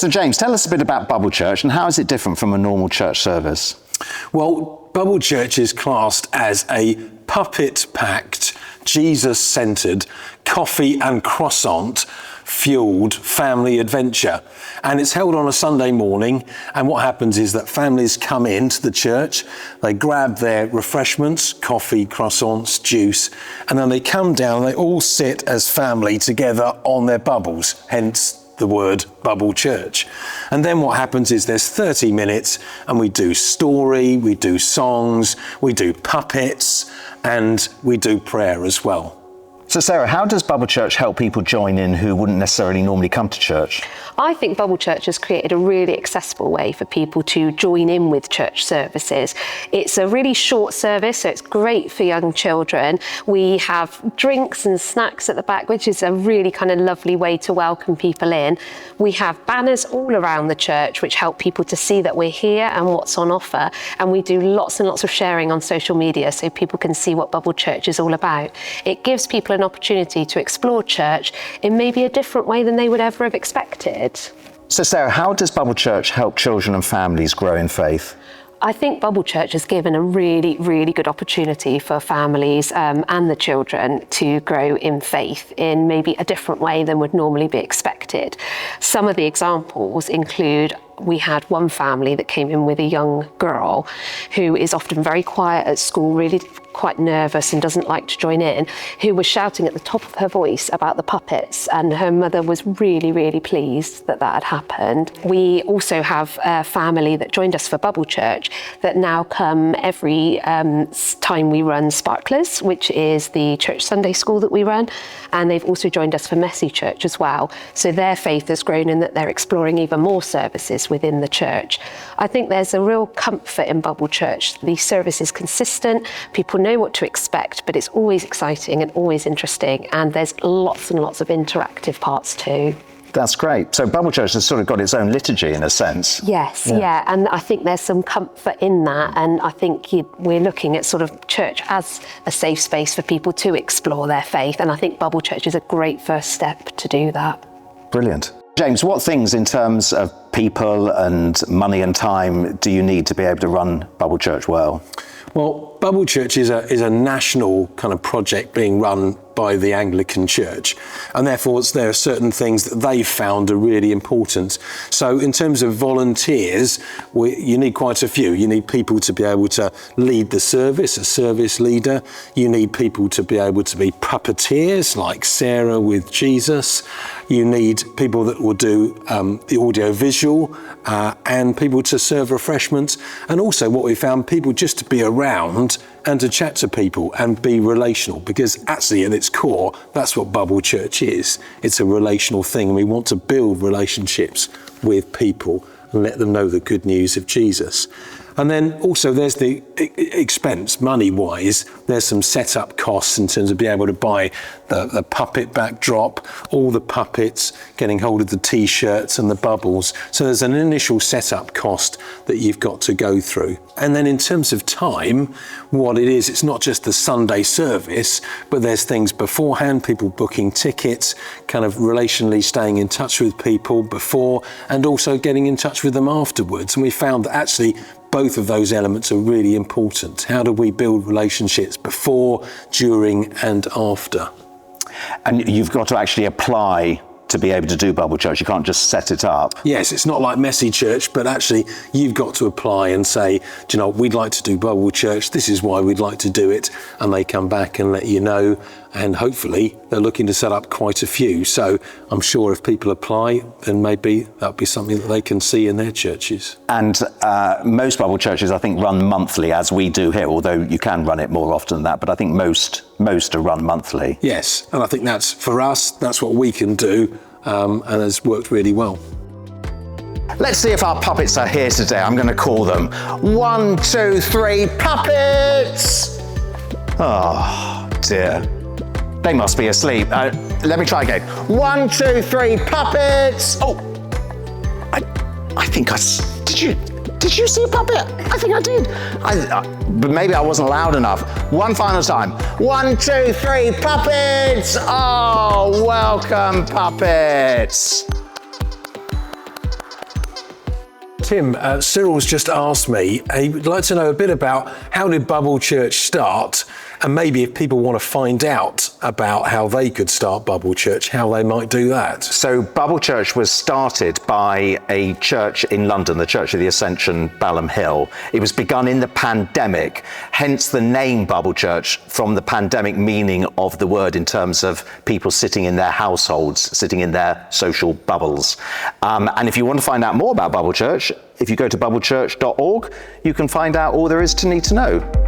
So James, tell us a bit about Bubble Church and how is it different from a normal church service? Well, Bubble Church is classed as a puppet-packed, Jesus-centred, coffee and croissant-fuelled family adventure. And it's held on a Sunday morning, and what happens is that families come into the church, they grab their refreshments, coffee, croissants, juice, and then they come down, they all sit as family together on their bubbles, hence the word Bubble Church. And then what happens is there's 30 minutes and we do story, we do songs, we do puppets, and we do prayer as well. So Sarah, how does Bubble Church help people join in who wouldn't necessarily normally come to church? I think Bubble Church has created a really accessible way for people to join in with church services. It's a really short service, so it's great for young children. We have drinks and snacks at the back, which is a really kind of lovely way to welcome people in. We have banners all around the church, which help people to see that we're here and what's on offer. And we do lots and lots of sharing on social media so people can see what Bubble Church is all about. It gives people an opportunity to explore church in maybe a different way than they would ever have expected. So Sarah, how does Bubble Church help children and families grow in faith? I think Bubble Church has given a really, really good opportunity for families and the children to grow in faith in maybe a different way than would normally be expected. Some of the examples include we had one family that came in with a young girl who is often very quiet at school, really quite nervous and doesn't like to join in, who was shouting at the top of her voice about the puppets, and her mother was really, really pleased that that had happened. We also have a family that joined us for Bubble Church that now come every time we run Sparklers, which is the church Sunday school that we run, and they've also joined us for Messy Church as well. So their faith has grown in that they're exploring even more services within the church. I think there's a real comfort in Bubble Church. The service is consistent, people know what to expect, but it's always exciting and always interesting, and there's lots and lots of interactive parts too. That's great. So Bubble Church has sort of got its own liturgy in a sense. Yes, yeah, and I think there's some comfort in that, and I think we're looking at sort of church as a safe space for people to explore their faith, and I think Bubble Church is a great first step to do that. Brilliant. James, what things in terms of people and money and time do you need to be able to run Bubble Church well? Well, Bubble Church is a national kind of project being run by the Anglican Church, and therefore there are certain things that they've found are really important. So in terms of volunteers, you need quite a few. You need people to be able to lead the service, a service leader. You need people to be able to be puppeteers like Sarah with Jesus. You need people that will do the audio visual and people to serve refreshments. And also what we found, people just to be around and to chat to people and be relational, because actually at its core, that's what Bubble Church is. It's a relational thing, and we want to build relationships with people and let them know the good news of Jesus. And then also there's the expense, money-wise. There's some set-up costs in terms of being able to buy the puppet backdrop, all the puppets, getting hold of the T-shirts and the bubbles. So there's an initial set-up cost that you've got to go through. And then in terms of time, what it is, it's not just the Sunday service, but there's things beforehand, people booking tickets, kind of relationally staying in touch with people before, and also getting in touch with them afterwards. And we found that actually both of those elements are really important. How do we build relationships before, during, and after? And you've got to actually apply to be able to do Bubble Church. You can't just set it up. Yes, it's not like Messy Church, but actually you've got to apply and say, do you know, we'd like to do Bubble Church. This is why we'd like to do it. And they come back and let you know. And hopefully they're looking to set up quite a few. So I'm sure if people apply, then maybe that'll be something that they can see in their churches. And most Bubble Churches, I think, run monthly, as we do here, although you can run it more often than that. But I think most are run monthly. Yes, and I think that's, for us, that's what we can do, and has worked really well. Let's see if our puppets are here today. I'm going to call them. 1, 2, 3, puppets! Oh, dear. They must be asleep. Let me try again. 1, 2, 3, puppets! Oh, I think did you see a puppet? I think I did. But maybe I wasn't loud enough. One final time. 1, 2, 3, puppets! Oh, welcome, puppets. Tim, Cyril's just asked me, he'd like to know a bit about how did Bubble Church start, and maybe if people want to find out about how they could start Bubble Church, how they might do that. So Bubble Church was started by a church in London, the Church of the Ascension, Balham Hill. It was begun in the pandemic, hence the name Bubble Church, from the pandemic meaning of the word in terms of people sitting in their households, sitting in their social bubbles. And if you want to find out more about Bubble Church, if you go to bubblechurch.org, you can find out all there is to need to know.